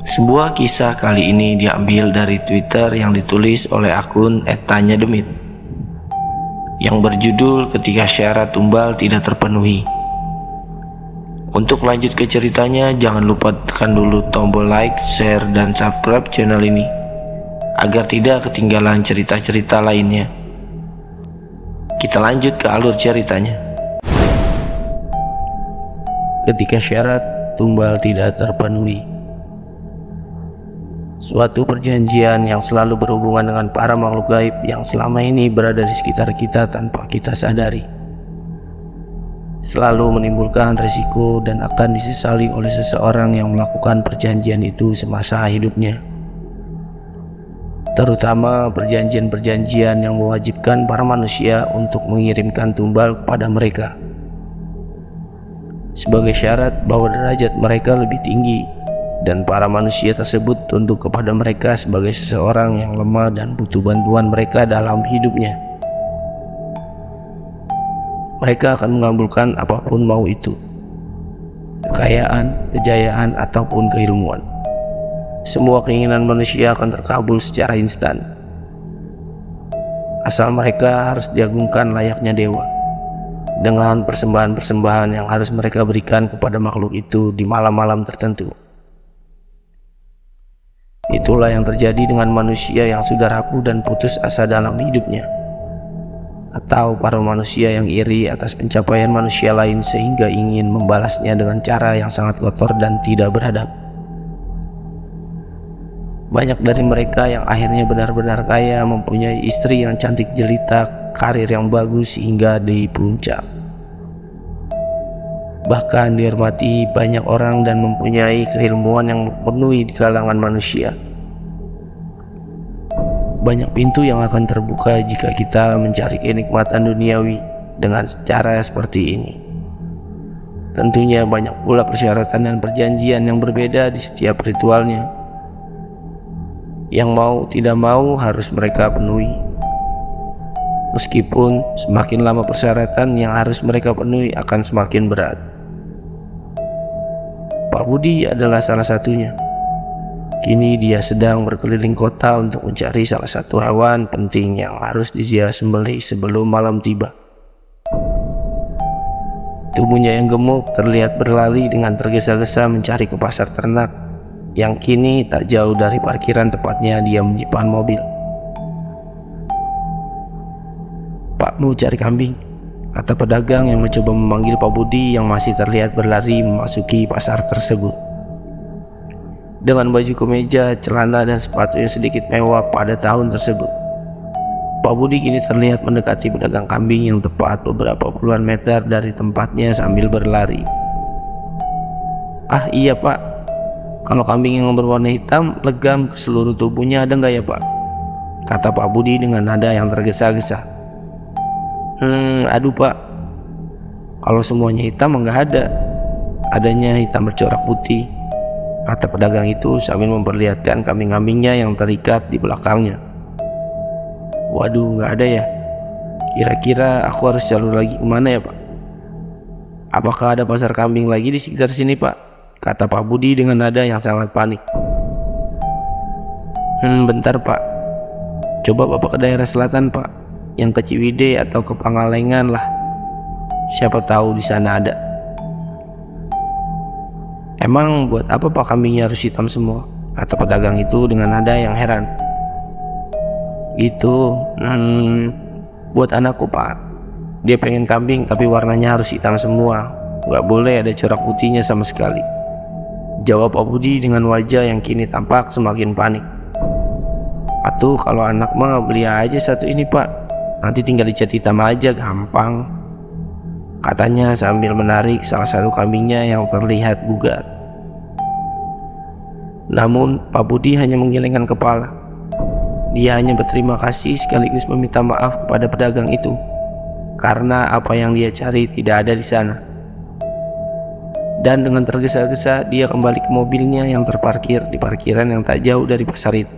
Sebuah kisah kali ini diambil dari Twitter yang ditulis oleh akun @tanyademit yang berjudul "Ketika Syarat Tumbal Tidak Terpenuhi". Untuk lanjut ke ceritanya, jangan lupa tekan dulu tombol like, share, dan subscribe channel ini agar tidak ketinggalan cerita-cerita lainnya. Kita lanjut ke alur ceritanya. Ketika syarat tumbal tidak terpenuhi. Suatu perjanjian yang selalu berhubungan dengan para makhluk gaib yang selama ini berada di sekitar kita tanpa kita sadari. Selalu menimbulkan risiko dan akan disesali oleh seseorang yang melakukan perjanjian itu semasa hidupnya. Terutama perjanjian-perjanjian yang mewajibkan para manusia untuk mengirimkan tumbal kepada mereka sebagai syarat bahwa derajat mereka lebih tinggi dan para manusia tersebut tunduk kepada mereka sebagai seseorang yang lemah dan butuh bantuan mereka dalam hidupnya. Mereka akan mengabulkan apapun mau itu, kekayaan, kejayaan, ataupun keilmuan. Semua keinginan manusia akan terkabul secara instan, asal mereka harus diagungkan layaknya dewa, dengan persembahan-persembahan yang harus mereka berikan kepada makhluk itu di malam-malam tertentu. Itulah yang terjadi dengan manusia yang sudah rapuh dan putus asa dalam hidupnya, atau para manusia yang iri atas pencapaian manusia lain sehingga ingin membalasnya dengan cara yang sangat kotor dan tidak beradab. Banyak dari mereka yang akhirnya benar-benar kaya, mempunyai istri yang cantik jelita, karir yang bagus hingga di puncak. Bahkan dihormati banyak orang dan mempunyai keilmuan yang memenuhi di kalangan manusia. Banyak pintu yang akan terbuka jika kita mencari kenikmatan duniawi dengan cara seperti ini. Tentunya banyak pula persyaratan dan perjanjian yang berbeda di setiap ritualnya, yang mau tidak mau harus mereka penuhi. Meskipun semakin lama persyaratan yang harus mereka penuhi akan semakin berat. Pak Budi adalah salah satunya. Kini dia sedang berkeliling kota untuk mencari salah satu hewan penting yang harus dia sembelih sebelum malam tiba. Tubuhnya yang gemuk terlihat berlari dengan tergesa-gesa mencari ke pasar ternak yang kini tak jauh dari parkiran tempatnya dia menyimpan mobil. "Pak, mau cari kambing," kata pedagang yang mencoba memanggil Pak Budi yang masih terlihat berlari memasuki pasar tersebut. Dengan baju kemeja, celana, dan sepatu yang sedikit mewah pada tahun tersebut, Pak Budi kini terlihat mendekati pedagang kambing yang tepat beberapa puluhan meter dari tempatnya sambil berlari. "Ah iya Pak, kalau kambing yang berwarna hitam legam ke seluruh tubuhnya ada nggak ya Pak?" kata Pak Budi dengan nada yang tergesa-gesa. Aduh Pak, kalau semuanya hitam nggak ada, adanya hitam bercorak putih," kata pedagang itu sambil memperlihatkan kambing-kambingnya yang terikat di belakangnya. "Waduh, nggak ada ya? Kira-kira aku harus jalur lagi kemana ya Pak? Apakah ada pasar kambing lagi di sekitar sini Pak?" kata Pak Budi dengan nada yang sangat panik. Bentar Pak, coba Bapak ke daerah selatan Pak, yang ke Ciwidey atau ke Pangalengan lah. Siapa tahu di sana ada." "Emang buat apa Pak kambingnya harus hitam semua?" kata pedagang itu dengan nada yang heran. "Gitu, buat anakku Pak. Dia pengen kambing tapi warnanya harus hitam semua, nggak boleh ada corak putihnya sama sekali," jawab Pak Budi dengan wajah yang kini tampak semakin panik. "Atuh, kalau anak mah beli aja satu ini Pak, nanti tinggal dicat hitam aja, gampang," katanya sambil menarik salah satu kambingnya yang terlihat bugar. Namun Pak Budi hanya menggelengkan kepala. Dia hanya berterima kasih sekaligus meminta maaf kepada pedagang itu karena apa yang dia cari tidak ada di sana. Dan dengan tergesa-gesa dia kembali ke mobilnya yang terparkir di parkiran yang tak jauh dari pasar itu.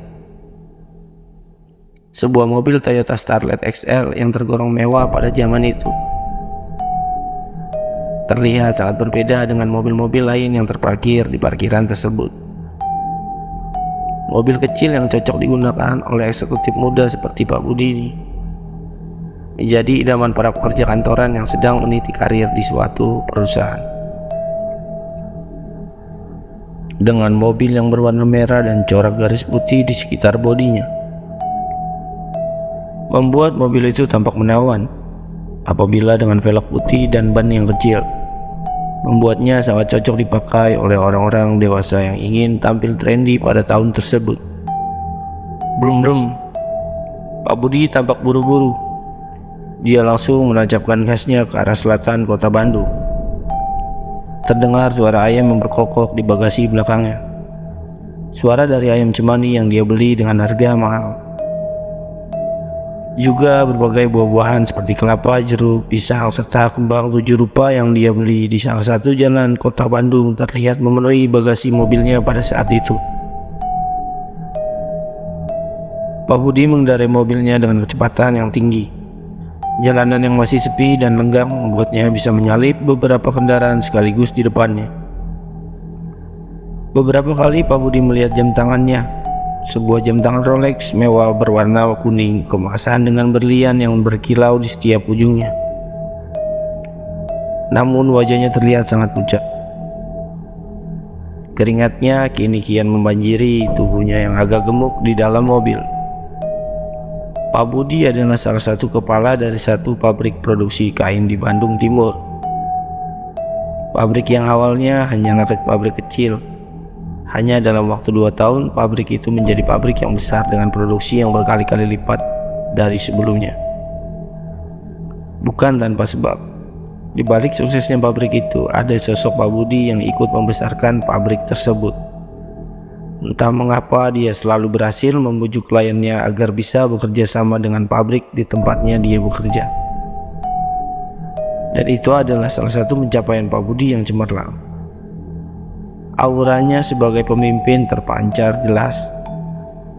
Sebuah mobil Toyota Starlet XL yang tergolong mewah pada zaman itu. Terlihat sangat berbeda dengan mobil-mobil lain yang terparkir di parkiran tersebut. Mobil kecil yang cocok digunakan oleh eksekutif muda seperti Pak Budi ini menjadi idaman para pekerja kantoran yang sedang meniti karir di suatu perusahaan. Dengan mobil yang berwarna merah dan corak garis putih di sekitar bodinya, membuat mobil itu tampak menawan. Apabila dengan velg putih dan ban yang kecil, membuatnya sangat cocok dipakai oleh orang-orang dewasa yang ingin tampil trendy pada tahun tersebut. Brum brum, Pak Budi tampak buru-buru. Dia langsung menancapkan gasnya ke arah selatan kota Bandung. Terdengar suara ayam yang berkokok di bagasi belakangnya. Suara dari ayam cemani yang dia beli dengan harga mahal. Juga berbagai buah-buahan seperti kelapa, jeruk, pisang, serta kembang 7 rupa yang dia beli di salah satu jalan kota Bandung terlihat memenuhi bagasi mobilnya pada saat itu. Pak Budi mengendarai mobilnya dengan kecepatan yang tinggi. Jalanan yang masih sepi dan lenggang membuatnya bisa menyalip beberapa kendaraan sekaligus di depannya. Beberapa kali Pak Budi melihat jam tangannya, sebuah jam tangan Rolex mewah berwarna kuning kemasan dengan berlian yang berkilau di setiap ujungnya. Namun wajahnya terlihat sangat pucat. Keringatnya kini kian membanjiri tubuhnya yang agak gemuk di dalam mobil. Pak Budi adalah salah satu kepala dari satu pabrik produksi kain di Bandung Timur. Pabrik yang awalnya hanyalah pabrik kecil. Hanya dalam waktu 2 tahun, pabrik itu menjadi pabrik yang besar dengan produksi yang berkali-kali lipat dari sebelumnya. Bukan tanpa sebab, di balik suksesnya pabrik itu ada sosok Pak Budi yang ikut membesarkan pabrik tersebut. Entah mengapa dia selalu berhasil membujuk kliennya agar bisa bekerja sama dengan pabrik di tempatnya dia bekerja. Dan itu adalah salah satu pencapaian Pak Budi yang cemerlang. Auranya sebagai pemimpin terpancar jelas,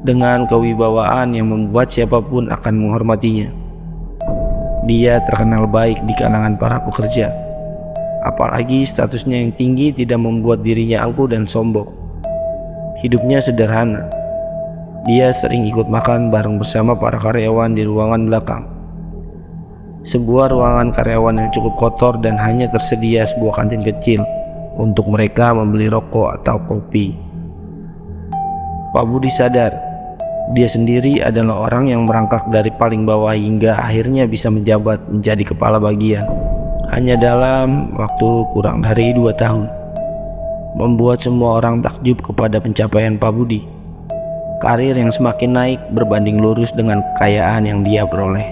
dengan kewibawaan yang membuat siapapun akan menghormatinya. Dia terkenal baik di kalangan para pekerja, apalagi statusnya yang tinggi tidak membuat dirinya angkuh dan sombong. Hidupnya sederhana. Dia sering ikut makan bareng bersama para karyawan di ruangan belakang. Sebuah ruangan karyawan yang cukup kotor dan hanya tersedia sebuah kantin kecil untuk mereka membeli rokok atau kopi. Pak Budi sadar, dia sendiri adalah orang yang merangkak dari paling bawah hingga akhirnya bisa menjabat menjadi kepala bagian. Hanya dalam waktu kurang dari 2 tahun. Membuat semua orang takjub kepada pencapaian Pak Budi. Karir yang semakin naik berbanding lurus dengan kekayaan yang dia peroleh.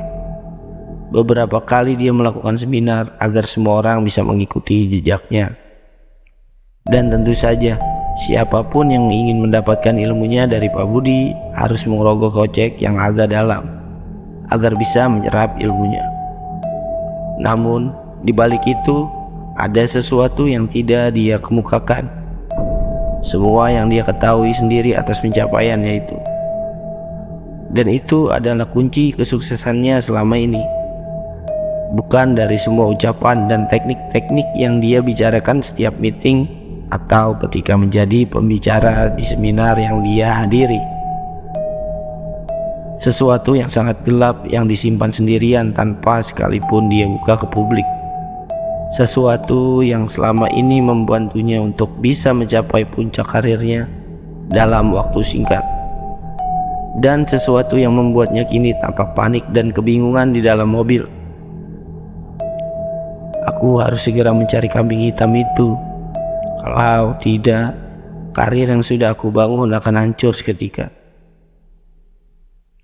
Beberapa kali dia melakukan seminar agar semua orang bisa mengikuti jejaknya. Dan tentu saja, siapapun yang ingin mendapatkan ilmunya dari Pak Budi harus merogoh kocek yang agak dalam agar bisa menyerap ilmunya. Namun, di balik itu ada sesuatu yang tidak dia kemukakan. Semua yang dia ketahui sendiri atas pencapaiannya itu. Dan itu adalah kunci kesuksesannya selama ini. Bukan dari semua ucapan dan teknik-teknik yang dia bicarakan setiap meeting atau ketika menjadi pembicara di seminar yang dia hadiri. Sesuatu yang sangat gelap yang disimpan sendirian tanpa sekalipun dia buka ke publik. Sesuatu yang selama ini membantunya untuk bisa mencapai puncak karirnya dalam waktu singkat. Dan sesuatu yang membuatnya kini tampak panik dan kebingungan di dalam mobil. Aku harus segera mencari kambing hitam itu. Kalau tidak, karir yang sudah aku bangun akan hancur seketika,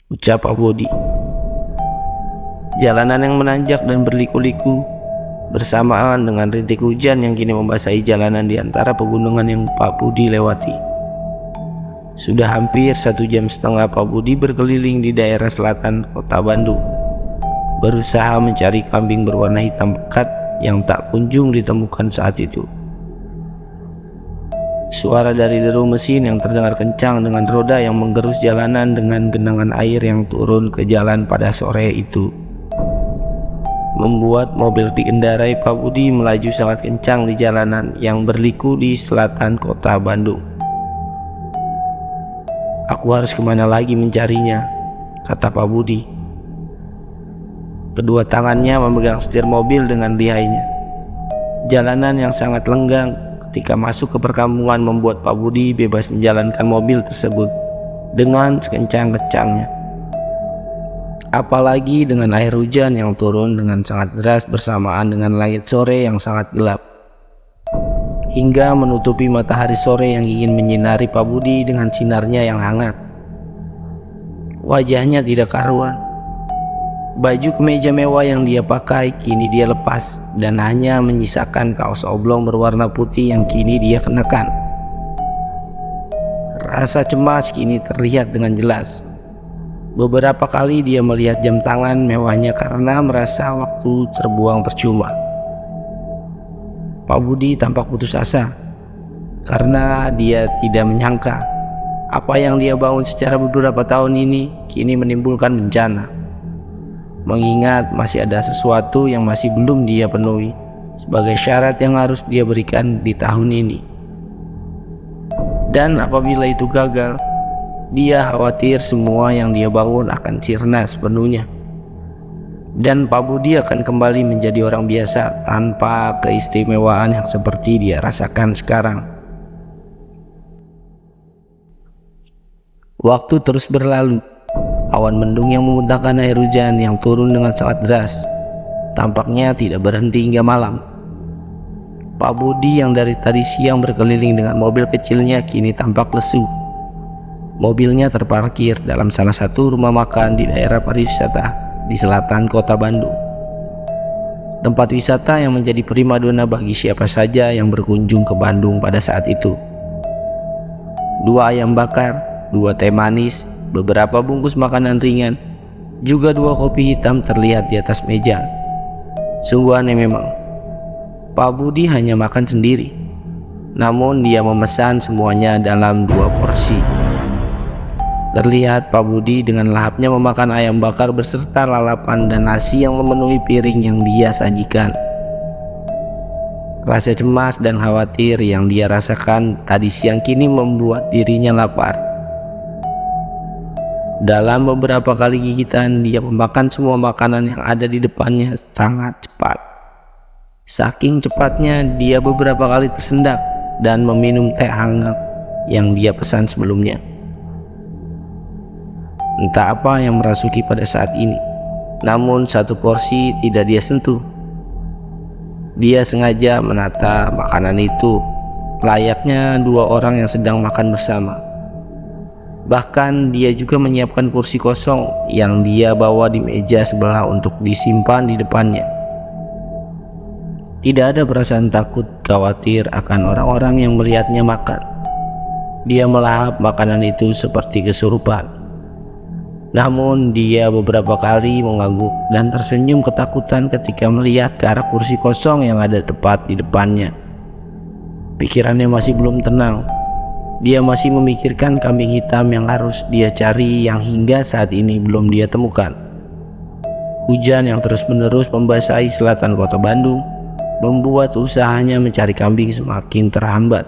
ucap Pak Budi. Jalanan yang menanjak dan berliku-liku bersamaan dengan rintik hujan yang kini membasahi jalanan di antara pegunungan yang Pak Budi lewati. Sudah hampir 1,5 jam Pak Budi berkeliling di daerah selatan kota Bandung, berusaha mencari kambing berwarna hitam pekat yang tak kunjung ditemukan saat itu. Suara dari deru mesin yang terdengar kencang dengan roda yang menggerus jalanan dengan genangan air yang turun ke jalan pada sore itu membuat mobil dikendarai Pak Budi melaju sangat kencang di jalanan yang berliku di selatan kota Bandung. Aku harus kemana lagi mencarinya, kata Pak Budi. Kedua tangannya memegang setir mobil dengan lihainya. Jalanan yang sangat lenggang ketika masuk ke perkampungan membuat Pak Budi bebas menjalankan mobil tersebut dengan sekencang-kencangnya. Apalagi dengan air hujan yang turun dengan sangat deras bersamaan dengan langit sore yang sangat gelap, hingga menutupi matahari sore yang ingin menyinari Pak Budi dengan sinarnya yang hangat. Wajahnya tidak karuan. Baju kemeja mewah yang dia pakai kini dia lepas dan hanya menyisakan kaos oblong berwarna putih yang kini dia kenakan. Rasa cemas kini terlihat dengan jelas. Beberapa kali dia melihat jam tangan mewahnya karena merasa waktu terbuang percuma. Pak Budi tampak putus asa karena dia tidak menyangka apa yang dia bangun secara beberapa tahun ini kini menimbulkan bencana. Mengingat masih ada sesuatu yang masih belum dia penuhi sebagai syarat yang harus dia berikan di tahun ini. Dan apabila itu gagal, dia khawatir semua yang dia bangun akan sirna sepenuhnya. Dan Pak Budi akan kembali menjadi orang biasa tanpa keistimewaan yang seperti dia rasakan sekarang. Waktu terus berlalu. Awan mendung yang memuntahkan air hujan yang turun dengan sangat deras tampaknya tidak berhenti hingga malam. Pak Budi yang dari tadi siang berkeliling dengan mobil kecilnya kini tampak lesu. Mobilnya terparkir dalam salah satu rumah makan di daerah pariwisata di selatan kota Bandung. Tempat wisata yang menjadi primadona bagi siapa saja yang berkunjung ke Bandung pada saat itu. 2 ayam bakar, 2 teh manis, beberapa bungkus makanan ringan, juga 2 kopi hitam terlihat di atas meja. Sungguh aneh memang. Pak Budi hanya makan sendiri, namun dia memesan semuanya dalam 2 porsi. Terlihat Pak Budi dengan lahapnya memakan ayam bakar beserta lalapan dan nasi yang memenuhi piring yang dia sajikan. Rasa cemas dan khawatir yang dia rasakan tadi siang kini membuat dirinya lapar. Dalam beberapa kali gigitan, dia memakan semua makanan yang ada di depannya sangat cepat. Saking cepatnya, dia beberapa kali tersendak dan meminum teh hangat yang dia pesan sebelumnya. Entah apa yang merasuki pada saat ini, namun 1 porsi tidak dia sentuh. Dia sengaja menata makanan itu layaknya 2 orang yang sedang makan bersama. Bahkan dia juga menyiapkan kursi kosong yang dia bawa di meja sebelah untuk disimpan di depannya. Tidak ada perasaan takut, khawatir akan orang-orang yang melihatnya makan. Dia melahap makanan itu seperti kesurupan. Namun dia beberapa kali mengangguk dan tersenyum ketakutan ketika melihat ke arah kursi kosong yang ada tepat di depannya. Pikirannya masih belum tenang. Dia masih memikirkan kambing hitam yang harus dia cari yang hingga saat ini belum dia temukan. Hujan yang terus-menerus membasahi selatan kota Bandung membuat usahanya mencari kambing semakin terhambat.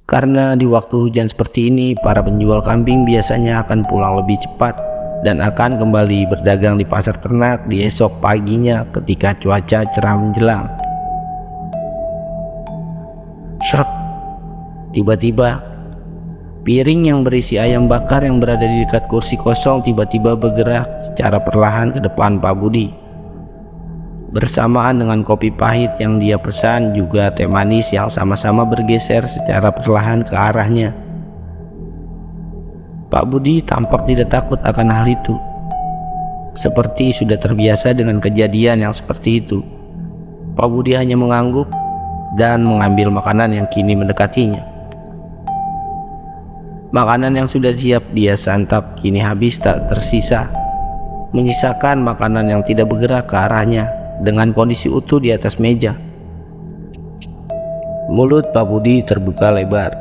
Karena di waktu hujan seperti ini, para penjual kambing biasanya akan pulang lebih cepat dan akan kembali berdagang di pasar ternak di esok paginya ketika cuaca cerah menjelang. Shrek. Tiba-tiba, piring yang berisi ayam bakar yang berada di dekat kursi kosong tiba-tiba bergerak secara perlahan ke depan Pak Budi. Bersamaan dengan kopi pahit yang dia pesan, juga teh manis yang sama-sama bergeser secara perlahan ke arahnya. Pak Budi tampak tidak takut akan hal itu. Seperti sudah terbiasa dengan kejadian yang seperti itu. Pak Budi hanya mengangguk dan mengambil makanan yang kini mendekatinya. Makanan yang sudah siap dia santap kini habis tak tersisa, menyisakan makanan yang tidak bergerak ke arahnya dengan kondisi utuh di atas meja. Mulut Pak Budi terbuka lebar.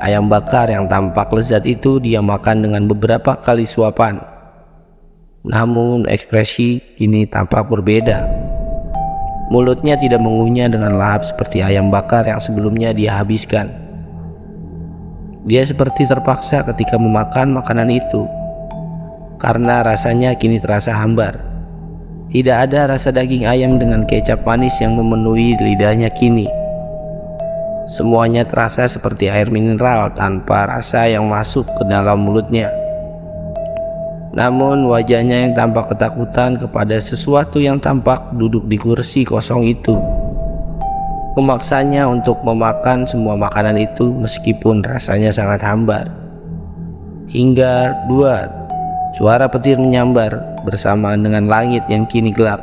Ayam bakar yang tampak lezat itu dia makan dengan beberapa kali suapan. Namun ekspresi kini tampak berbeda. Mulutnya tidak mengunyah dengan lahap seperti ayam bakar yang sebelumnya dia habiskan. Dia seperti terpaksa ketika memakan makanan itu, karena rasanya kini terasa hambar. Tidak ada rasa daging ayam dengan kecap manis yang memenuhi lidahnya kini. Semuanya terasa seperti air mineral tanpa rasa yang masuk ke dalam mulutnya. Namun wajahnya yang tampak ketakutan kepada sesuatu yang tampak duduk di kursi kosong itu memaksanya untuk memakan semua makanan itu meskipun rasanya sangat hambar. Hingga suara petir menyambar bersamaan dengan langit yang kini gelap,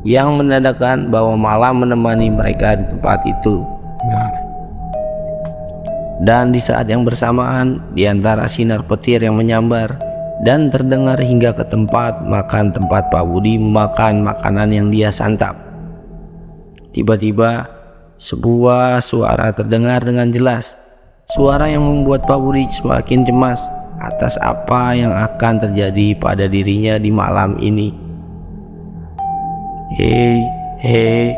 yang menandakan bahwa malam menemani mereka di tempat itu. Dan di saat yang bersamaan, di antara sinar petir yang menyambar dan terdengar hingga ke tempat Pak Budi memakan makanan yang dia santap, tiba-tiba sebuah suara terdengar dengan jelas. Suara yang membuat Pak Budi semakin cemas atas apa yang akan terjadi pada dirinya di malam ini. Hei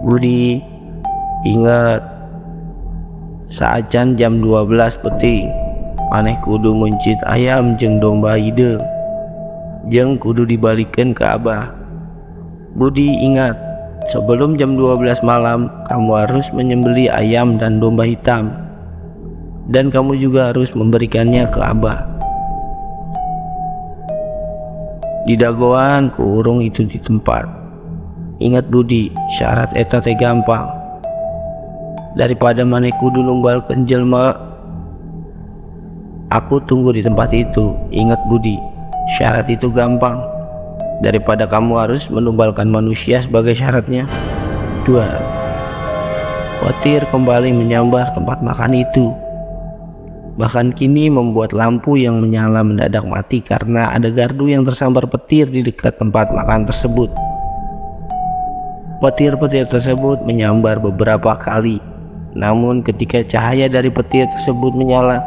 Budi, ingat, saacan jam 12 peting maneh kudu mencit ayam jeung domba hideung, jeung kudu dibalikkeun ke Abah. Budi, ingat, sebelum jam 12 malam kamu harus menyembelih ayam dan domba hitam, dan kamu juga harus memberikannya ke Abah. Di dagoan ku urung itu di tempat. Ingat Budi, syarat eta teh gampang. Daripada maneh kudu numbalkeun jelema, aku tunggu di tempat itu. Ingat Budi, syarat itu gampang. Daripada kamu harus menumbalkan manusia sebagai syaratnya. Petir kembali menyambar tempat makan itu. Bahkan kini membuat lampu yang menyala mendadak mati karena ada gardu yang tersambar petir di dekat tempat makan tersebut. Petir-petir tersebut menyambar beberapa kali. Namun ketika cahaya dari petir tersebut menyala,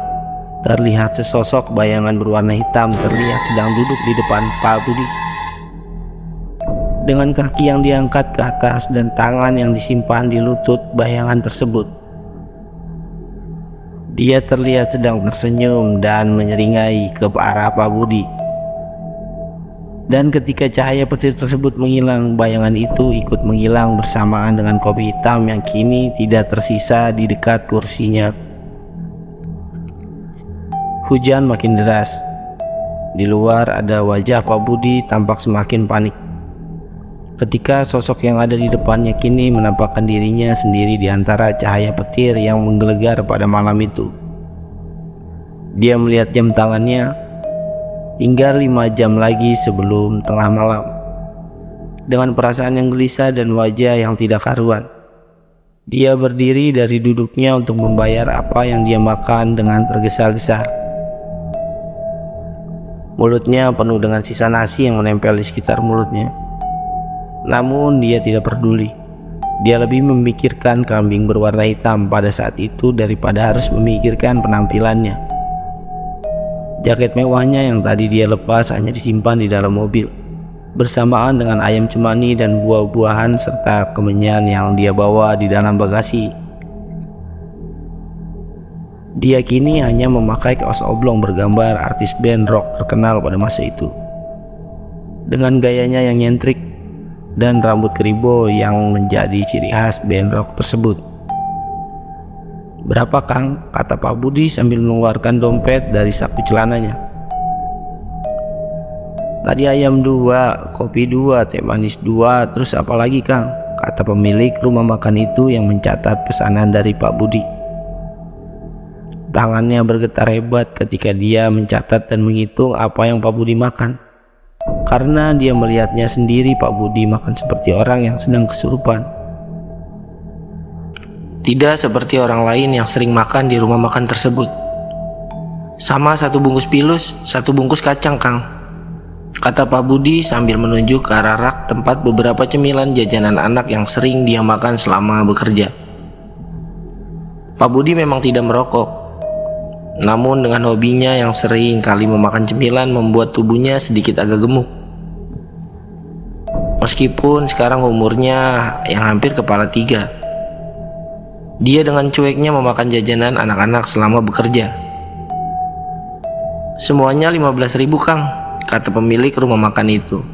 terlihat sesosok bayangan berwarna hitam terlihat sedang duduk di depan Pak Budi. Dengan kaki yang diangkat ke atas dan tangan yang disimpan di lutut bayangan tersebut, dia terlihat sedang tersenyum dan menyeringai ke arah Pak Budi. Dan ketika cahaya petir tersebut menghilang, bayangan itu ikut menghilang bersamaan dengan kopi hitam yang kini tidak tersisa di dekat kursinya. Hujan makin deras. Di luar ada wajah Pak Budi tampak semakin panik ketika sosok yang ada di depannya kini menampakkan dirinya sendiri di antara cahaya petir yang menggelegar pada malam itu. Dia melihat jam tangannya, tinggal 5 jam lagi sebelum tengah malam. Dengan perasaan yang gelisah dan wajah yang tidak karuan, dia berdiri dari duduknya untuk membayar apa yang dia makan dengan tergesa-gesa. Mulutnya penuh dengan sisa nasi yang menempel di sekitar mulutnya. Namun dia tidak peduli. Dia lebih memikirkan kambing berwarna hitam pada saat itu daripada harus memikirkan penampilannya. Jaket mewahnya yang tadi dia lepas hanya disimpan di dalam mobil, bersamaan dengan ayam cemani dan buah-buahan serta kemenyan yang dia bawa di dalam bagasi. Dia kini hanya memakai kaos oblong bergambar artis band rock terkenal pada masa itu. Dengan gayanya yang nyentrik dan rambut keribo yang menjadi ciri khas band rock tersebut. "Berapa Kang?" kata Pak Budi sambil mengeluarkan dompet dari saku celananya. "Tadi ayam 2, kopi 2, teh manis 2, terus apa lagi Kang?" kata pemilik rumah makan itu yang mencatat pesanan dari Pak Budi. Tangannya bergetar hebat ketika dia mencatat dan menghitung apa yang Pak Budi makan. Karena dia melihatnya sendiri, Pak Budi makan seperti orang yang sedang kesurupan. Tidak seperti orang lain yang sering makan di rumah makan tersebut. "Sama 1 bungkus pilus, 1 bungkus kacang Kang," kata Pak Budi sambil menunjuk ke arah rak tempat beberapa cemilan jajanan anak yang sering dia makan selama bekerja. Pak Budi memang tidak merokok. Namun dengan hobinya yang sering kali memakan cemilan membuat tubuhnya sedikit agak gemuk. Meskipun sekarang umurnya yang hampir kepala 3. Dia dengan cueknya memakan jajanan anak-anak selama bekerja. "Semuanya 15.000 Kang," kata pemilik rumah makan itu.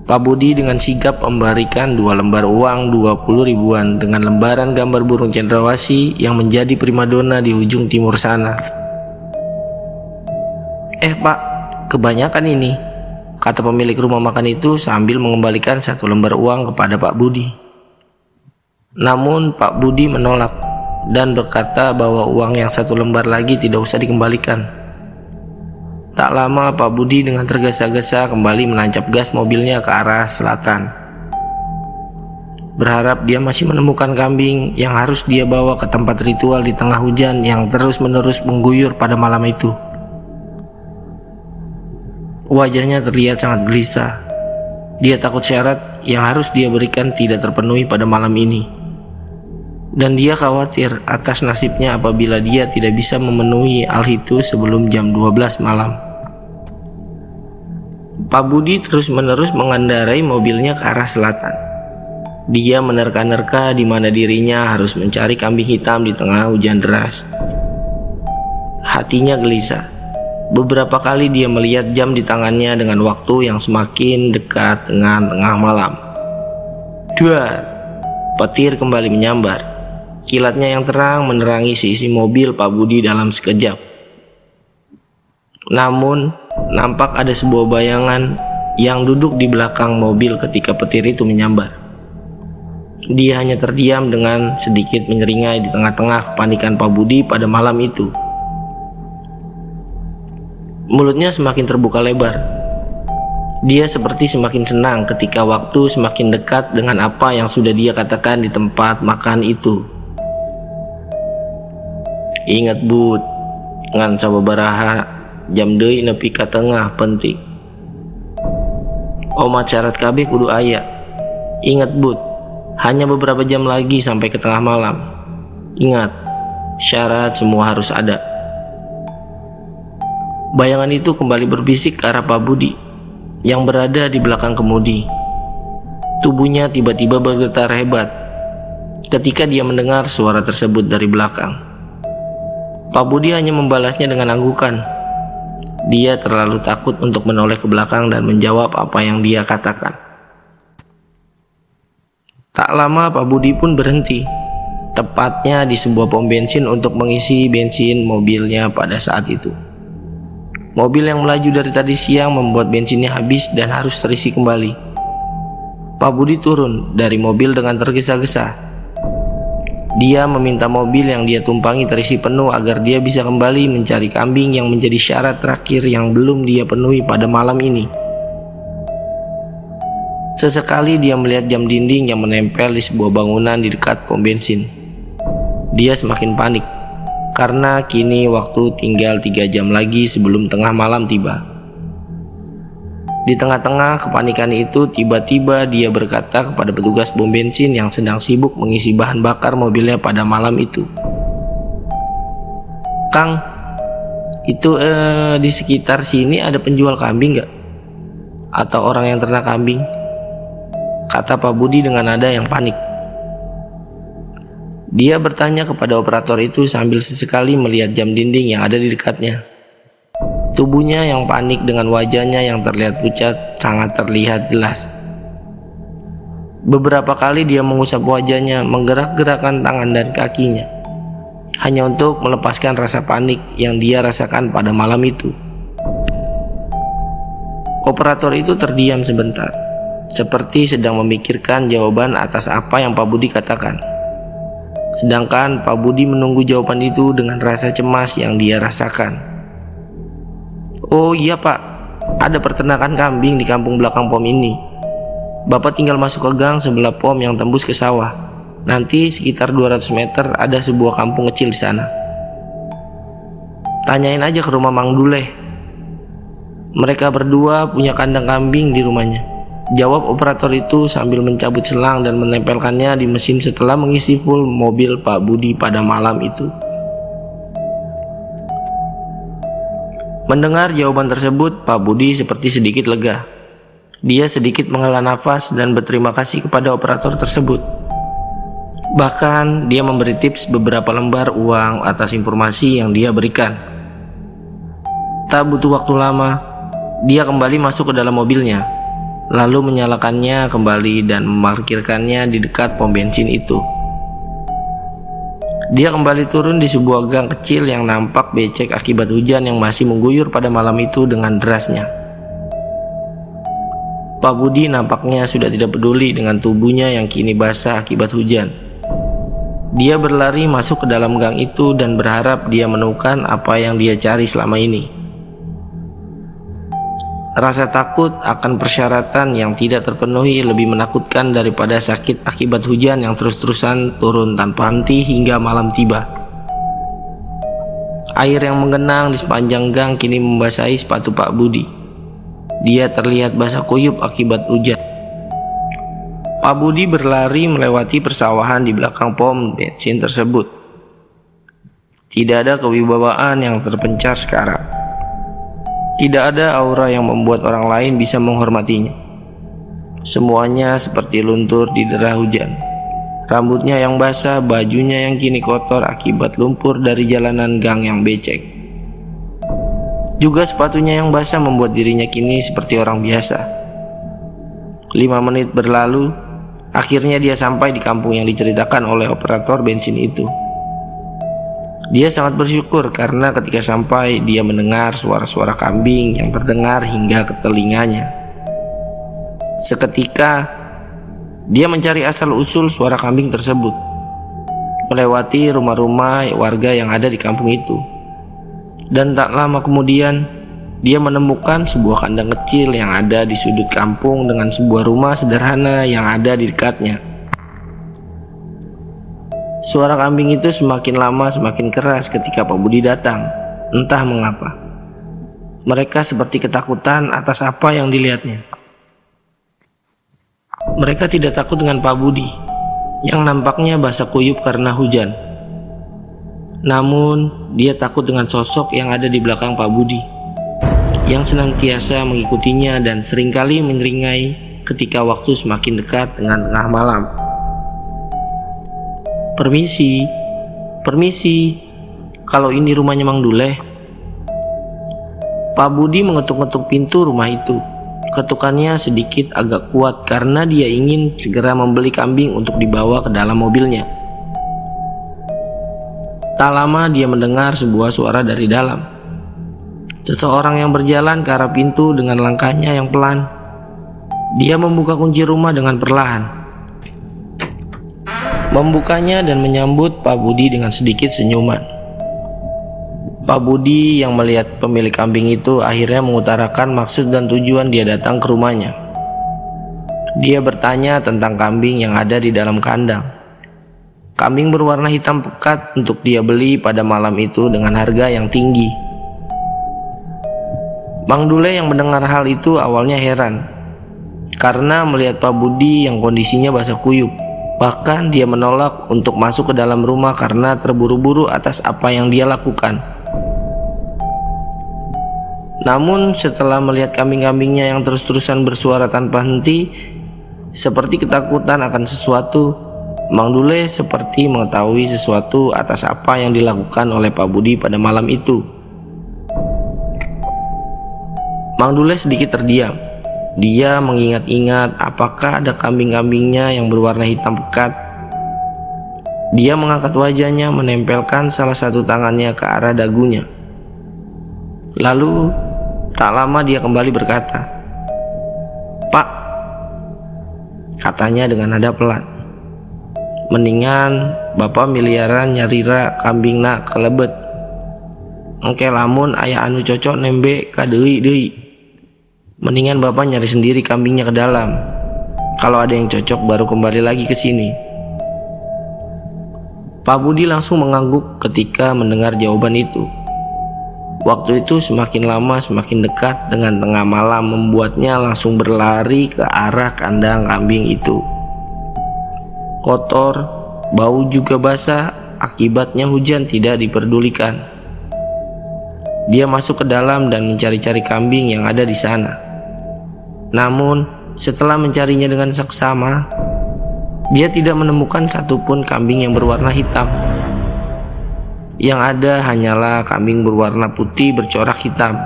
Pak Budi dengan sigap memberikan 2 lembar uang 20 ribuan dengan lembaran gambar burung cendrawasih yang menjadi primadona di ujung timur sana. Pak, kebanyakan ini," kata pemilik rumah makan itu sambil mengembalikan 1 lembar uang kepada Pak Budi. Namun Pak Budi menolak dan berkata bahwa uang yang 1 lembar lagi tidak usah dikembalikan. Tak lama Pak Budi dengan tergesa-gesa kembali menancap gas mobilnya ke arah selatan, berharap dia masih menemukan kambing yang harus dia bawa ke tempat ritual di tengah hujan yang terus-menerus mengguyur pada malam itu. Wajahnya terlihat sangat gelisah. Dia takut syarat yang harus dia berikan tidak terpenuhi pada malam ini. Dan dia khawatir atas nasibnya apabila dia tidak bisa memenuhi hal itu sebelum jam 12 malam. Pak Budi terus-menerus mengendarai mobilnya ke arah selatan. Dia menerka-nerka di mana dirinya harus mencari kambing hitam di tengah hujan deras. Hatinya gelisah. Beberapa kali dia melihat jam di tangannya dengan waktu yang semakin dekat dengan tengah malam. Duar, petir kembali menyambar. Kilatnya yang terang menerangi sisi mobil Pak Budi dalam sekejap. Namun, nampak ada sebuah bayangan yang duduk di belakang mobil ketika petir itu menyambar. Dia hanya terdiam dengan sedikit menyeringai di tengah-tengah kepanikan Pak Budi pada malam itu. Mulutnya semakin terbuka lebar. Dia seperti semakin senang ketika waktu semakin dekat dengan apa yang sudah dia katakan di tempat makan itu. "Ingat Bud, ngan sababaraha jam deui nepi ka tengah penting. Omat syarat kabeh kudu aya. Ingat Bud, hanya beberapa jam lagi sampai ke tengah malam. Ingat, syarat semua harus ada." Bayangan itu kembali berbisik ke arah Pak Budi yang berada di belakang kemudi. Tubuhnya tiba-tiba bergetar hebat ketika dia mendengar suara tersebut dari belakang. Pak Budi hanya membalasnya dengan anggukan. Dia terlalu takut untuk menoleh ke belakang dan menjawab apa yang dia katakan. Tak lama Pak Budi pun berhenti, tepatnya di sebuah pom bensin untuk mengisi bensin mobilnya pada saat itu. Mobil yang melaju dari tadi siang membuat bensinnya habis dan harus terisi kembali. Pak Budi turun dari mobil dengan tergesa-gesa. Dia meminta mobil yang dia tumpangi terisi penuh agar dia bisa kembali mencari kambing yang menjadi syarat terakhir yang belum dia penuhi pada malam ini. Sesekali dia melihat jam dinding yang menempel di sebuah bangunan di dekat pom bensin. Dia semakin panik karena kini waktu tinggal 3 jam lagi sebelum tengah malam tiba. Di tengah-tengah kepanikan itu, tiba-tiba dia berkata kepada petugas pom bensin yang sedang sibuk mengisi bahan bakar mobilnya pada malam itu, "Kang, itu di sekitar sini ada penjual kambing nggak? Atau orang yang ternak kambing?" kata Pak Budi dengan nada yang panik. Dia bertanya kepada operator itu sambil sesekali melihat jam dinding yang ada di dekatnya. Tubuhnya yang panik dengan wajahnya yang terlihat pucat sangat terlihat jelas. Beberapa kali dia mengusap wajahnya, menggerak-gerakkan tangan dan kakinya, hanya untuk melepaskan rasa panik yang dia rasakan pada malam itu. Operator itu terdiam sebentar, seperti sedang memikirkan jawaban atas apa yang Pak Budi katakan. Sedangkan Pak Budi menunggu jawaban itu dengan rasa cemas yang dia rasakan. "Oh iya Pak, ada peternakan kambing di kampung belakang pom ini. Bapak tinggal masuk ke gang sebelah pom yang tembus ke sawah. Nanti sekitar 200 meter ada sebuah kampung kecil di sana. Tanyain aja ke rumah Mang Duleh. Mereka berdua punya kandang kambing di rumahnya," jawab operator itu sambil mencabut selang dan menempelkannya di mesin setelah mengisi full mobil Pak Budi pada malam itu. Mendengar jawaban tersebut, Pak Budi seperti sedikit lega. Dia sedikit menghela nafas dan berterima kasih kepada operator tersebut. Bahkan dia memberi tips beberapa lembar uang atas informasi yang dia berikan. Tak butuh waktu lama, dia kembali masuk ke dalam mobilnya, lalu menyalakannya kembali dan memarkirkannya di dekat pom bensin itu. Dia kembali turun di sebuah gang kecil yang nampak becek akibat hujan yang masih mengguyur pada malam itu dengan derasnya. Pak Budi nampaknya sudah tidak peduli dengan tubuhnya yang kini basah akibat hujan. Dia berlari masuk ke dalam gang itu dan berharap dia menemukan apa yang dia cari selama ini. Rasa takut akan persyaratan yang tidak terpenuhi lebih menakutkan daripada sakit akibat hujan yang terus-terusan turun tanpa henti hingga malam tiba. Air yang menggenang di sepanjang gang kini membasahi sepatu Pak Budi. Dia terlihat basah kuyup akibat hujan. Pak Budi berlari melewati persawahan di belakang pom bensin tersebut. Tidak ada kewibawaan yang terpencar sekarang. Tidak ada aura yang membuat orang lain bisa menghormatinya. Semuanya seperti luntur di dera hujan. Rambutnya yang basah, bajunya yang kini kotor akibat lumpur dari jalanan gang yang becek. Juga sepatunya yang basah membuat dirinya kini seperti orang biasa. 5 menit berlalu, akhirnya dia sampai di kampung yang diceritakan oleh operator bensin itu. Dia sangat bersyukur karena ketika sampai dia mendengar suara-suara kambing yang terdengar hingga ke telinganya. Seketika dia mencari asal-usul suara kambing tersebut, melewati rumah-rumah warga yang ada di kampung itu. Dan tak lama kemudian dia menemukan sebuah kandang kecil yang ada di sudut kampung dengan sebuah rumah sederhana yang ada di dekatnya. Suara kambing itu semakin lama semakin keras ketika Pak Budi datang. Entah mengapa, mereka seperti ketakutan atas apa yang dilihatnya. Mereka tidak takut dengan Pak Budi yang nampaknya basah kuyup karena hujan. Namun dia takut dengan sosok yang ada di belakang Pak Budi, yang senantiasa mengikutinya dan seringkali menyeringai ketika waktu semakin dekat dengan tengah malam. Permisi, kalau ini rumahnya Mang Duleh. Pak Budi mengetuk-ngetuk pintu rumah itu. Ketukannya sedikit agak kuat karena dia ingin segera membeli kambing untuk dibawa ke dalam mobilnya. Tak lama dia mendengar sebuah suara dari dalam. Seseorang yang berjalan ke arah pintu dengan langkahnya yang pelan. Dia membuka kunci rumah dengan perlahan, membukanya dan menyambut Pak Budi dengan sedikit senyuman. Pak Budi yang melihat pemilik kambing itu akhirnya mengutarakan maksud dan tujuan dia datang ke rumahnya. Dia bertanya tentang kambing yang ada di dalam kandang. Kambing berwarna hitam pekat untuk dia beli pada malam itu dengan harga yang tinggi. Mang Dule yang mendengar hal itu awalnya heran karena melihat Pak Budi yang kondisinya basah kuyup. Bahkan dia menolak untuk masuk ke dalam rumah karena terburu-buru atas apa yang dia lakukan. Namun setelah melihat kambing-kambingnya yang terus-terusan bersuara tanpa henti, seperti ketakutan akan sesuatu, Mang Dule seperti mengetahui sesuatu atas apa yang dilakukan oleh Pak Budi pada malam itu. Mang Dule sedikit terdiam. Dia mengingat-ingat apakah ada kambing-kambingnya yang berwarna hitam pekat. Dia mengangkat wajahnya, menempelkan salah satu tangannya ke arah dagunya. Lalu tak lama dia kembali berkata, "Pak," katanya dengan nada pelan, "mendingan Bapak miliaran nyarira kambing nak kelebet. Engke lamun aya anu cocok nembe ka deui. Mendingan Bapak nyari sendiri kambingnya ke dalam. Kalau ada yang cocok baru kembali lagi ke sini." Pak Budi langsung mengangguk ketika mendengar jawaban itu. Waktu itu semakin lama semakin dekat dengan tengah malam membuatnya langsung berlari ke arah kandang kambing itu. Kotor, bau juga basah, akibatnya hujan tidak diperdulikan. Dia masuk ke dalam dan mencari-cari kambing yang ada di sana. Namun setelah mencarinya dengan seksama, Dia tidak menemukan satupun kambing yang berwarna hitam. Yang ada hanyalah kambing berwarna putih bercorak hitam,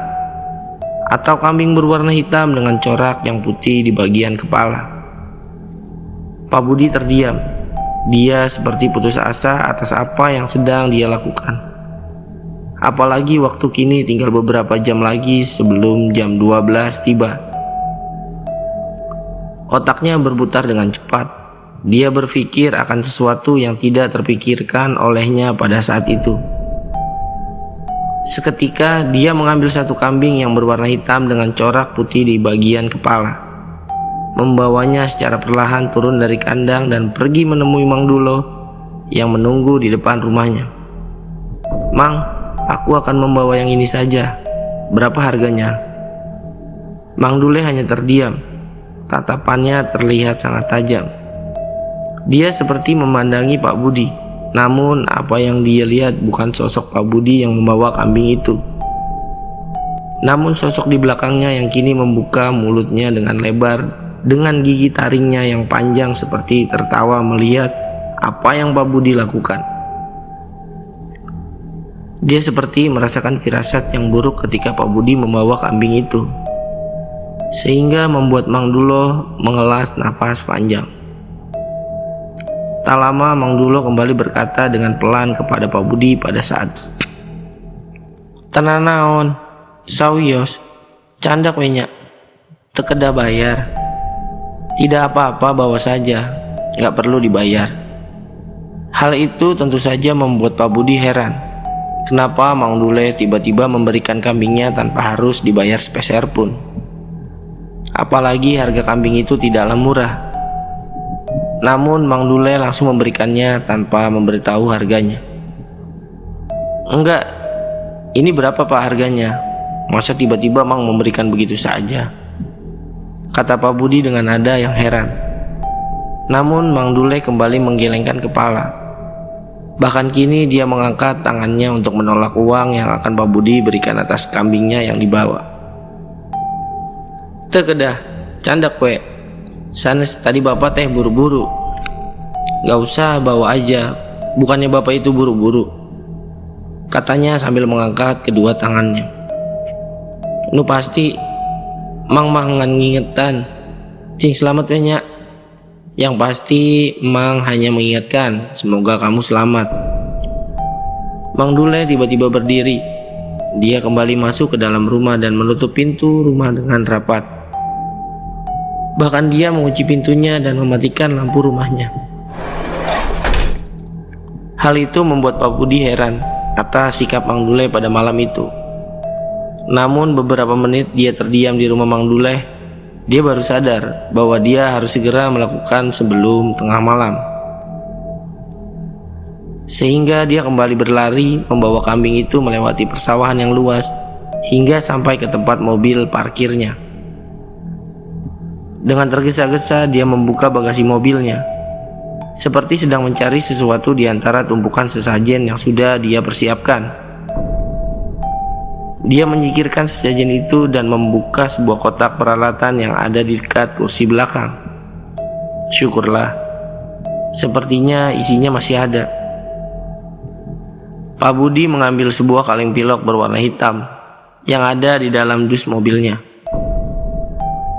atau kambing berwarna hitam dengan corak yang putih di bagian kepala. Pak Budi terdiam. Dia seperti putus asa atas apa yang sedang dia lakukan. Apalagi waktu kini tinggal beberapa jam lagi sebelum jam 12 tiba. Otaknya berputar dengan cepat. Dia berpikir akan sesuatu yang tidak terpikirkan olehnya pada saat itu. Seketika dia mengambil satu kambing yang berwarna hitam dengan corak putih di bagian kepala, membawanya secara perlahan turun dari kandang dan pergi menemui Mang Dulo yang menunggu di depan rumahnya. "Mang, aku akan membawa yang ini saja. Berapa harganya?" Mang Dule hanya terdiam. Tatapannya terlihat sangat tajam. Dia seperti memandangi Pak Budi. Namun apa yang dia lihat bukan sosok Pak Budi yang membawa kambing itu, namun sosok di belakangnya yang kini membuka mulutnya dengan lebar, dengan gigi taringnya yang panjang seperti tertawa melihat apa yang Pak Budi lakukan. Dia seperti merasakan firasat yang buruk ketika Pak Budi membawa kambing itu, sehingga membuat Mang Dulo mengelas nafas panjang. Tak lama Mang Dulo kembali berkata dengan pelan kepada Pak Budi pada saat "Tenan naon, sawios, candak wenyak, tekeda bayar." "Tidak apa-apa, bawa saja, gak perlu dibayar." Hal itu tentu saja membuat Pak Budi heran. Kenapa Mang Dule tiba-tiba memberikan kambingnya tanpa harus dibayar sepeser pun? Apalagi harga kambing itu tidaklah murah. Namun Mang Dule langsung memberikannya tanpa memberitahu harganya. "Enggak, ini berapa Pak harganya? Masa tiba-tiba Mang memberikan begitu saja?" kata Pak Budi dengan nada yang heran. Namun Mang Dule kembali menggelengkan kepala. Bahkan kini dia mengangkat tangannya untuk menolak uang yang akan Pak Budi berikan atas kambingnya yang dibawa. "Teu kedah, candak we. Sanes tadi bapak teh buru-buru." "Gak usah, bawa aja. Bukannya bapak itu buru-buru," katanya sambil mengangkat kedua tangannya. "Nu pasti Mang mah ngan ngingetan. Cing selamat banyak." "Yang pasti Mang hanya mengingatkan semoga kamu selamat." Mang Dule tiba-tiba berdiri. Dia kembali masuk ke dalam rumah dan menutup pintu rumah dengan rapat. Bahkan dia mengunci pintunya dan mematikan lampu rumahnya. Hal itu membuat Pak Budi heran atas sikap Mang Dule pada malam itu. Namun beberapa menit dia terdiam di rumah Mang Dule, dia baru sadar bahwa dia harus segera melakukan sebelum tengah malam. Sehingga dia kembali berlari membawa kambing itu melewati persawahan yang luas hingga sampai ke tempat mobil parkirnya. Dengan tergesa-gesa dia membuka bagasi mobilnya, seperti sedang mencari sesuatu di antara tumpukan sesajen yang sudah dia persiapkan. Dia menyingkirkan sesajen itu dan membuka sebuah kotak peralatan yang ada di dekat kursi belakang. Syukurlah, sepertinya isinya masih ada. Pak Budi mengambil sebuah kaleng pilok berwarna hitam yang ada di dalam dus mobilnya.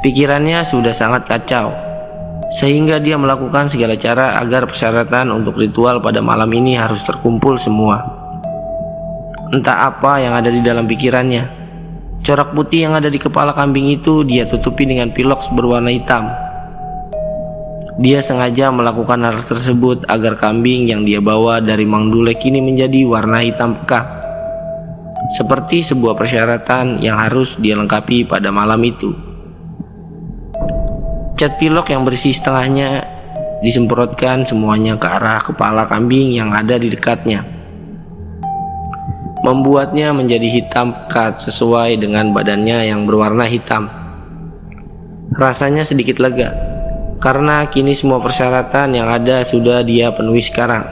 Pikirannya sudah sangat kacau, sehingga dia melakukan segala cara agar persyaratan untuk ritual pada malam ini harus terkumpul semua. Entah apa yang ada di dalam pikirannya. Corak putih yang ada di kepala kambing itu dia tutupi dengan pilok berwarna hitam. Dia sengaja melakukan hal tersebut agar kambing yang dia bawa dari Mang Dule kini menjadi warna hitam pekat, seperti sebuah persyaratan yang harus dia lengkapi pada malam itu. Cat pilok yang berisi setengahnya disemprotkan semuanya ke arah kepala kambing yang ada di dekatnya, membuatnya menjadi hitam pekat sesuai dengan badannya yang berwarna hitam. Rasanya sedikit lega, karena kini semua persyaratan yang ada sudah dia penuhi sekarang.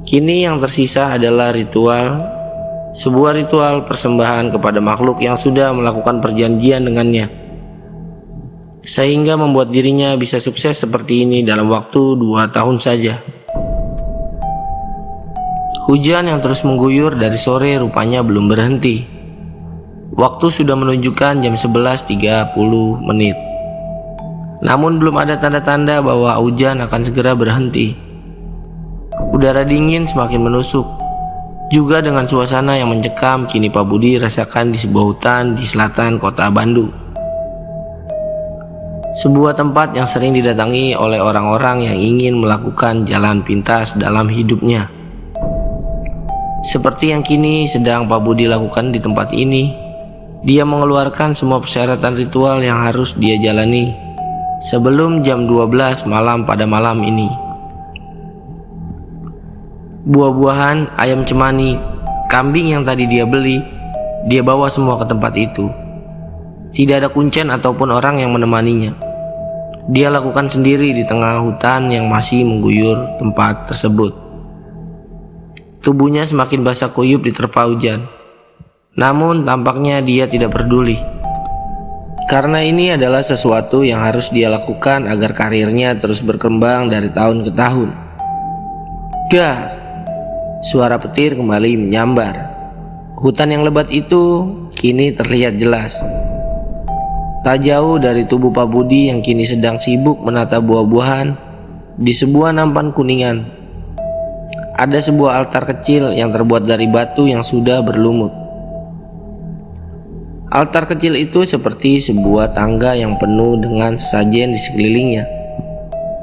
Kini yang tersisa adalah ritual, sebuah ritual persembahan kepada makhluk yang sudah melakukan perjanjian dengannya. sehingga membuat dirinya bisa sukses seperti ini dalam waktu 2 tahun saja. Hujan yang terus mengguyur dari sore rupanya belum berhenti. Waktu sudah menunjukkan jam 11.30. Namun belum ada tanda-tanda bahwa hujan akan segera berhenti. Udara dingin semakin menusuk. Juga dengan suasana yang mencekam, kini Pak Budi rasakan di sebuah hutan di selatan kota Bandung. Sebuah tempat yang sering didatangi oleh orang-orang yang ingin melakukan jalan pintas dalam hidupnya. Seperti yang kini sedang Pak Budi lakukan di tempat ini, dia mengeluarkan semua persyaratan ritual yang harus dia jalani sebelum jam 12 malam pada malam ini. Buah-buahan, ayam cemani, kambing yang tadi dia beli, dia bawa semua ke tempat itu. Tidak ada kuncen ataupun orang yang menemaninya. Dia lakukan sendiri di tengah hutan yang masih mengguyur tempat tersebut. Tubuhnya semakin basah kuyup diterpa hujan. Namun tampaknya dia tidak peduli. Karena ini adalah sesuatu yang harus dia lakukan agar karirnya terus berkembang dari tahun ke tahun. Dar! Suara petir kembali menyambar. Hutan yang lebat itu kini terlihat jelas. Tak jauh dari tubuh Pak Budi yang kini sedang sibuk menata buah-buahan di sebuah nampan kuningan. Ada sebuah altar kecil yang terbuat dari batu yang sudah berlumut. Altar kecil itu seperti sebuah tangga yang penuh dengan sesajen di sekelilingnya.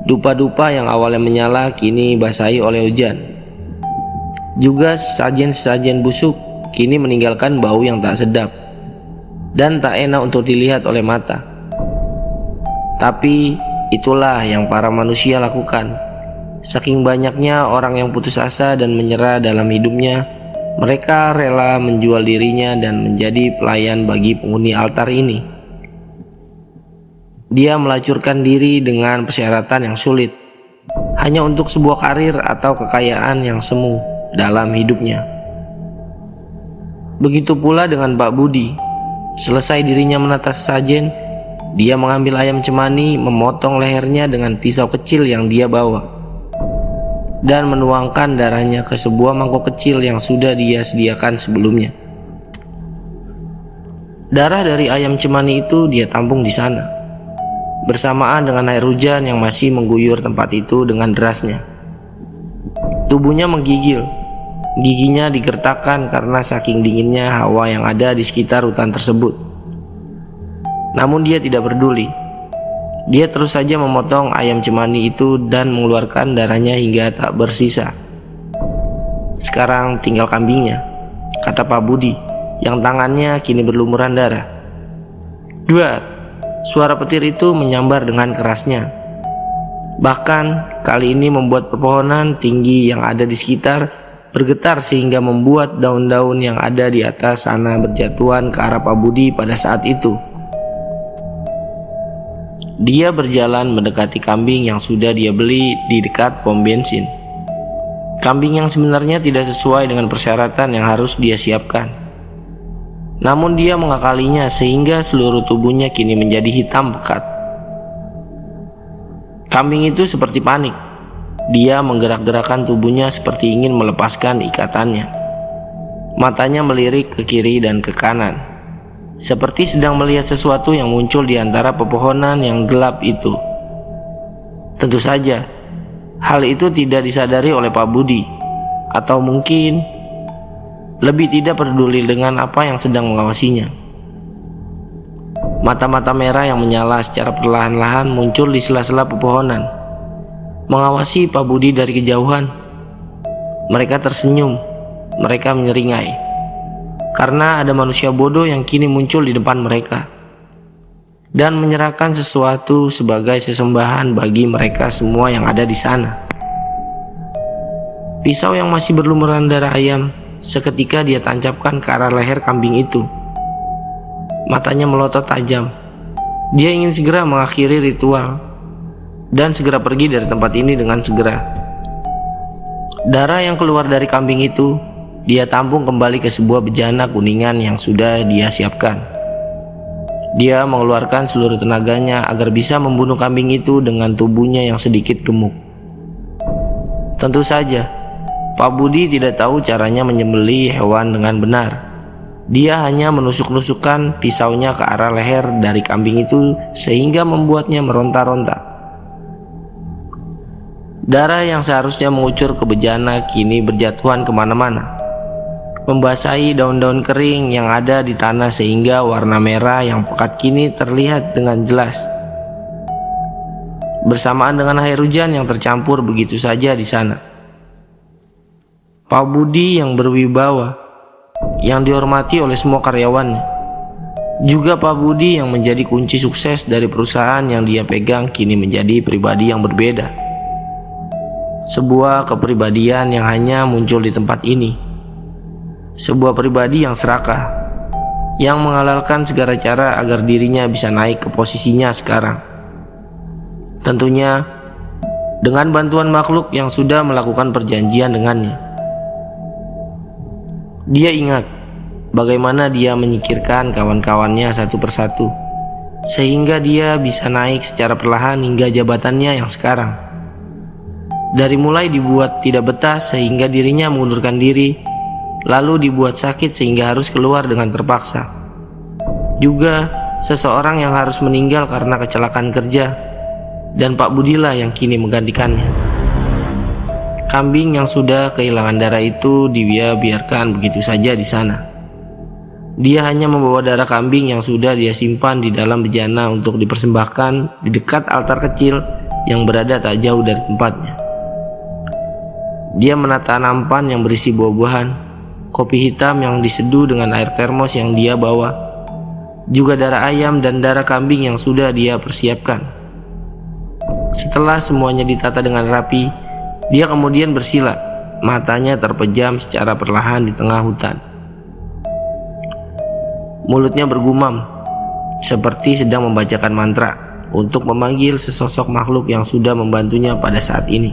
Dupa-dupa yang awalnya menyala kini basahi oleh hujan. Juga sesajen-sesajen busuk kini meninggalkan bau yang tak sedap dan tak enak untuk dilihat oleh mata. Tapi itulah yang para manusia lakukan. Saking banyaknya orang yang putus asa dan menyerah dalam hidupnya, mereka rela menjual dirinya dan menjadi pelayan bagi penghuni altar ini. Dia melacurkan diri dengan persyaratan yang sulit, hanya untuk sebuah karir atau kekayaan yang semu dalam hidupnya. Begitu pula dengan Pak Budi. Selesai dirinya menata sesajen, dia mengambil ayam cemani, memotong lehernya dengan pisau kecil yang dia bawa, dan menuangkan darahnya ke sebuah mangkok kecil yang sudah dia sediakan sebelumnya. Darah dari ayam cemani itu dia tampung di sana, bersamaan dengan air hujan yang masih mengguyur tempat itu dengan derasnya. Tubuhnya menggigil, giginya digertakkan karena saking dinginnya hawa yang ada di sekitar hutan tersebut. Namun dia tidak peduli. Dia terus saja memotong ayam cemani itu dan mengeluarkan darahnya hingga tak bersisa. Sekarang tinggal kambingnya, kata Pak Budi, yang tangannya kini berlumuran darah. Duar! Suara petir itu menyambar dengan kerasnya. Bahkan kali ini membuat pepohonan tinggi yang ada di sekitar bergetar sehingga membuat daun-daun yang ada di atas sana berjatuhan ke arah Pak Budi pada saat itu. Dia berjalan mendekati kambing yang sudah dia beli di dekat pom bensin. Kambing yang sebenarnya tidak sesuai dengan persyaratan yang harus dia siapkan. Namun dia mengakalinya sehingga seluruh tubuhnya kini menjadi hitam pekat. Kambing itu seperti panik. Dia menggerak-gerakkan tubuhnya seperti ingin melepaskan ikatannya. Matanya melirik ke kiri dan ke kanan, seperti sedang melihat sesuatu yang muncul di antara pepohonan yang gelap itu. Tentu saja, hal itu tidak disadari oleh Pak Budi, atau mungkin lebih tidak peduli dengan apa yang sedang mengawasinya. Mata-mata merah yang menyala secara perlahan-lahan muncul di sela-sela pepohonan, mengawasi Pak Budi dari kejauhan. Mereka tersenyum, mereka menyeringai. Karena ada manusia bodoh yang kini muncul di depan mereka dan menyerahkan sesuatu sebagai sesembahan bagi mereka semua yang ada di sana. Pisau yang masih berlumuran darah ayam seketika dia tancapkan ke arah leher kambing itu. Matanya melotot tajam. Dia ingin segera mengakhiri ritual dan segera pergi dari tempat ini dengan segera. Darah yang keluar dari kambing itu dia tampung kembali ke sebuah bejana kuningan yang sudah dia siapkan. Dia mengeluarkan seluruh tenaganya agar bisa membunuh kambing itu dengan tubuhnya yang sedikit gemuk. Tentu saja, Pak Budi tidak tahu caranya menyembelih hewan dengan benar. Dia hanya menusuk-nusukkan pisaunya ke arah leher dari kambing itu sehingga membuatnya meronta-ronta. Darah yang seharusnya mengucur ke bejana kini berjatuhan kemana-mana, membasahi daun-daun kering yang ada di tanah sehingga warna merah yang pekat kini terlihat dengan jelas. Bersamaan dengan air hujan yang tercampur begitu saja di sana. Pak Budi yang berwibawa, yang dihormati oleh semua karyawannya, juga Pak Budi yang menjadi kunci sukses dari perusahaan yang dia pegang kini menjadi pribadi yang berbeda. Sebuah kepribadian yang hanya muncul di tempat ini. Sebuah pribadi yang serakah, yang menghalalkan segala cara agar dirinya bisa naik ke posisinya sekarang. Tentunya dengan bantuan makhluk yang sudah melakukan perjanjian dengannya. Dia ingat bagaimana dia menyingkirkan kawan-kawannya satu persatu, sehingga dia bisa naik secara perlahan hingga jabatannya yang sekarang. Dari mulai dibuat tidak betah sehingga dirinya mengundurkan diri, lalu dibuat sakit sehingga harus keluar dengan terpaksa. Juga seseorang yang harus meninggal karena kecelakaan kerja, dan Pak Budilah yang kini menggantikannya. Kambing yang sudah kehilangan darah itu dia biarkan begitu saja di sana. Dia hanya membawa darah kambing yang sudah dia simpan di dalam bejana untuk dipersembahkan di dekat altar kecil yang berada tak jauh dari tempatnya. Dia menata nampan yang berisi buah-buahan, kopi hitam yang diseduh dengan air termos yang dia bawa, juga darah ayam dan darah kambing yang sudah dia persiapkan. Setelah semuanya ditata dengan rapi, dia kemudian bersila, matanya terpejam secara perlahan di tengah hutan. Mulutnya bergumam, seperti sedang membacakan mantra untuk memanggil sesosok makhluk yang sudah membantunya pada saat ini.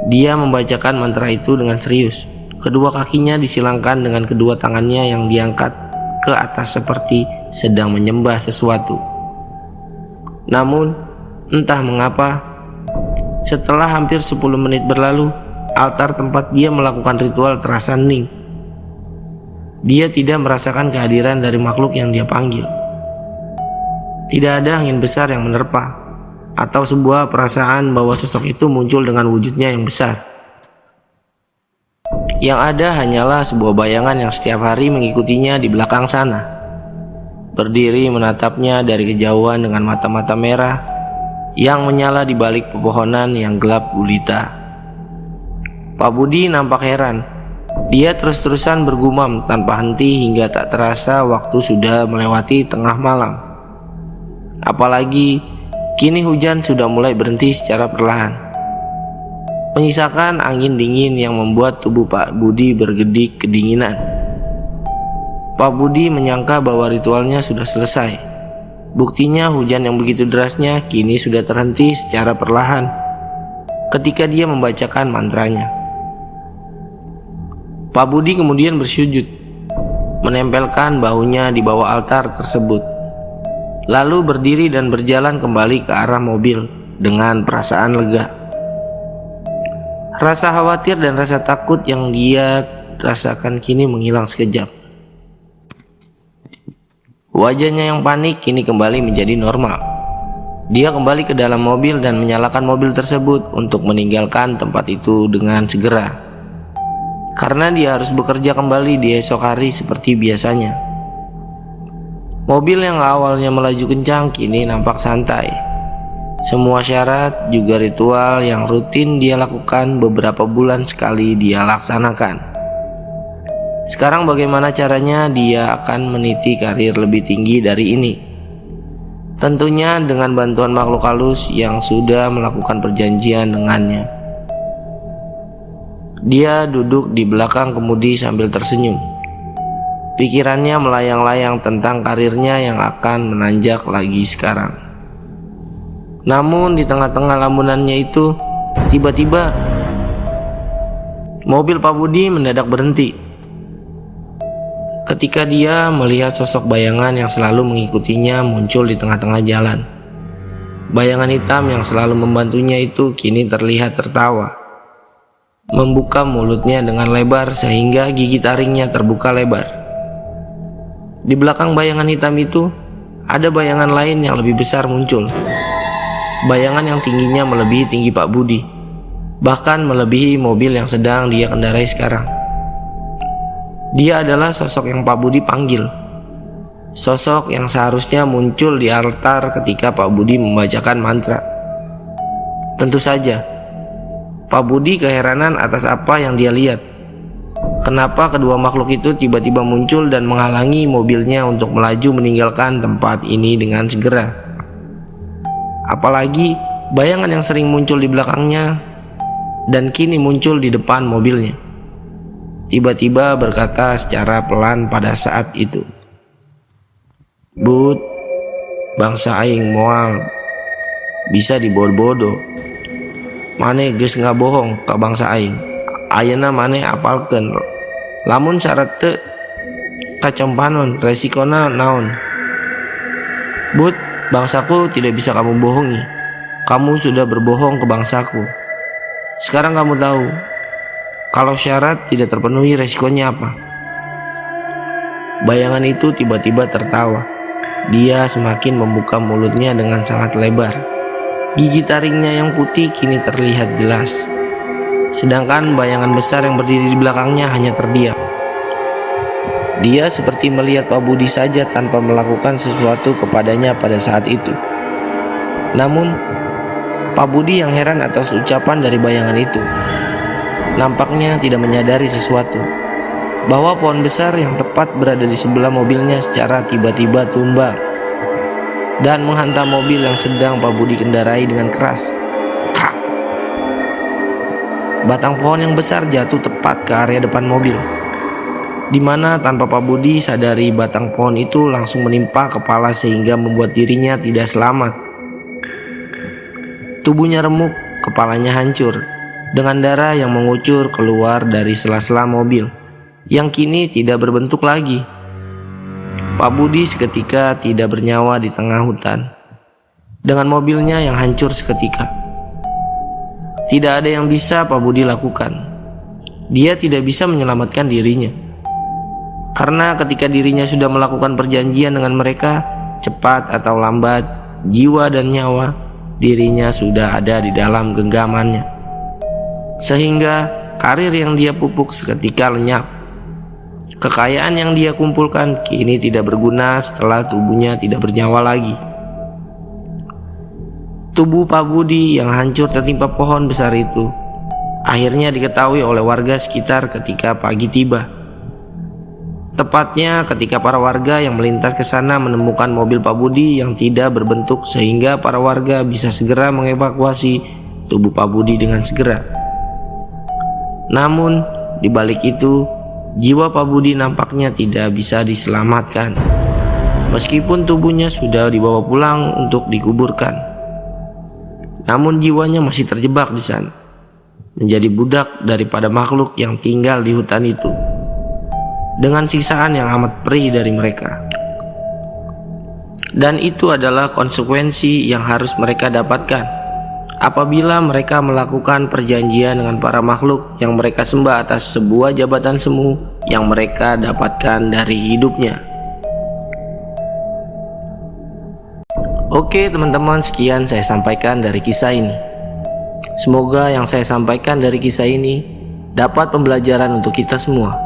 Dia membacakan mantra itu dengan serius. Kedua kakinya disilangkan dengan kedua tangannya yang diangkat ke atas seperti sedang menyembah sesuatu. Namun, entah mengapa, setelah hampir 10 menit berlalu, altar tempat dia melakukan ritual terasa hening. Dia tidak merasakan kehadiran dari makhluk yang dia panggil. Tidak ada angin besar yang menerpa, atau sebuah perasaan bahwa sosok itu muncul dengan wujudnya yang besar. Yang ada hanyalah sebuah bayangan yang setiap hari mengikutinya di belakang sana, berdiri menatapnya dari kejauhan dengan mata-mata merah yang menyala di balik pepohonan yang gelap gulita. Pak Budi nampak heran. Dia terus-terusan bergumam tanpa henti hingga tak terasa waktu sudah melewati tengah malam. Apalagi kini hujan sudah mulai berhenti secara perlahan, menyisakan angin dingin yang membuat tubuh Pak Budi bergedik kedinginan. Pak Budi menyangka bahwa ritualnya sudah selesai. Buktinya hujan yang begitu derasnya kini sudah terhenti secara perlahan ketika dia membacakan mantranya. Pak Budi kemudian bersujud, menempelkan bahunya di bawah altar tersebut, lalu berdiri dan berjalan kembali ke arah mobil dengan perasaan lega. Rasa khawatir dan rasa takut yang dia rasakan kini menghilang sekejap. Wajahnya yang panik kini kembali menjadi normal. Dia kembali ke dalam mobil dan menyalakan mobil tersebut untuk meninggalkan tempat itu dengan segera, karena dia harus bekerja kembali di esok hari seperti biasanya. Mobil yang awalnya melaju kencang kini nampak santai. Semua syarat juga ritual yang rutin dia lakukan beberapa bulan sekali dia laksanakan. Sekarang bagaimana caranya dia akan meniti karir lebih tinggi dari ini? Tentunya dengan bantuan makhluk halus yang sudah melakukan perjanjian dengannya. Dia duduk di belakang kemudi sambil tersenyum. Pikirannya melayang-layang tentang karirnya yang akan menanjak lagi sekarang. Namun di tengah-tengah lamunannya itu, tiba-tiba mobil Pak Budi mendadak berhenti. ketika dia melihat sosok bayangan yang selalu mengikutinya muncul di tengah-tengah jalan. Bayangan hitam yang selalu membantunya itu kini terlihat tertawa, membuka mulutnya dengan lebar sehingga gigi taringnya terbuka lebar. Di belakang bayangan hitam itu, ada bayangan lain yang lebih besar muncul. Bayangan yang tingginya melebihi tinggi Pak Budi, bahkan melebihi mobil yang sedang dia kendarai sekarang. Dia adalah sosok yang Pak Budi panggil. Sosok yang seharusnya muncul di altar ketika Pak Budi membacakan mantra. Tentu saja, Pak Budi keheranan atas apa yang dia lihat. Kenapa kedua makhluk itu tiba-tiba muncul dan menghalangi mobilnya untuk melaju meninggalkan tempat ini dengan segera. Apalagi bayangan yang sering muncul di belakangnya dan kini muncul di depan mobilnya. Tiba-tiba berkata secara pelan pada saat itu, "Bud, bangsa aing moal bisa dibodoh-bodoh. Mane geus ngabohong ka bangsa aing. Ayeuna mane apalkeun lamun syarat teu kacompanon resikona naon. Bud, bangsaku tidak bisa kamu bohongi. Kamu sudah berbohong ke bangsaku. Sekarang kamu tahu kalau syarat tidak terpenuhi resikonya apa." Bayangan itu tiba-tiba tertawa. Dia semakin membuka mulutnya dengan sangat lebar. Gigi taringnya yang putih kini terlihat jelas. Sedangkan bayangan besar yang berdiri di belakangnya hanya terdiam. Dia seperti melihat Pak Budi saja tanpa melakukan sesuatu kepadanya pada saat itu. Namun, Pak Budi yang heran atas ucapan dari bayangan itu. Nampaknya tidak menyadari sesuatu, bahwa pohon besar yang tepat berada di sebelah mobilnya secara tiba-tiba tumbang dan menghantam mobil yang sedang Pak Budi kendarai dengan keras. Hak! Batang pohon yang besar jatuh tepat ke area depan mobil, di mana tanpa Pak Budi sadari batang pohon itu langsung menimpa kepala sehingga membuat dirinya tidak selamat. Tubuhnya remuk, kepalanya hancur, dengan darah yang mengucur keluar dari sela-sela mobil yang kini tidak berbentuk lagi. Pak Budi seketika tidak bernyawa di tengah hutan, dengan mobilnya yang hancur seketika. Tidak ada yang bisa Pak Budi lakukan. Dia tidak bisa menyelamatkan dirinya, karena ketika dirinya sudah melakukan perjanjian dengan mereka, cepat atau lambat, jiwa dan nyawa dirinya sudah ada di dalam genggamannya, sehingga karir yang dia pupuk seketika lenyap. Kekayaan yang dia kumpulkan kini tidak berguna setelah tubuhnya tidak bernyawa lagi. Tubuh Pak Budi yang hancur tertimpa pohon besar itu akhirnya diketahui oleh warga sekitar ketika pagi tiba. Tepatnya ketika para warga yang melintas ke sana menemukan mobil Pak Budi yang tidak berbentuk, sehingga para warga bisa segera mengevakuasi tubuh Pak Budi dengan segera. Namun di balik itu, jiwa Pak Budi nampaknya tidak bisa diselamatkan. Meskipun tubuhnya sudah dibawa pulang untuk dikuburkan, namun jiwanya masih terjebak di sana, menjadi budak daripada makhluk yang tinggal di hutan itu, dengan siksaan yang amat perih dari mereka. Dan itu adalah konsekuensi yang harus mereka dapatkan apabila mereka melakukan perjanjian dengan para makhluk yang mereka sembah atas sebuah jabatan semu yang mereka dapatkan dari hidupnya. Oke teman-teman, sekian saya sampaikan dari kisah ini. Semoga yang saya sampaikan dari kisah ini dapat pembelajaran untuk kita semua.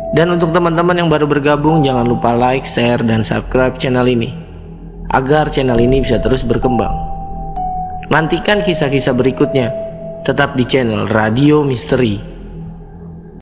Dan untuk teman-teman yang baru bergabung, jangan lupa like, share, dan subscribe channel ini agar channel ini bisa terus berkembang. Nantikan kisah-kisah berikutnya tetap di channel Radio Misteri.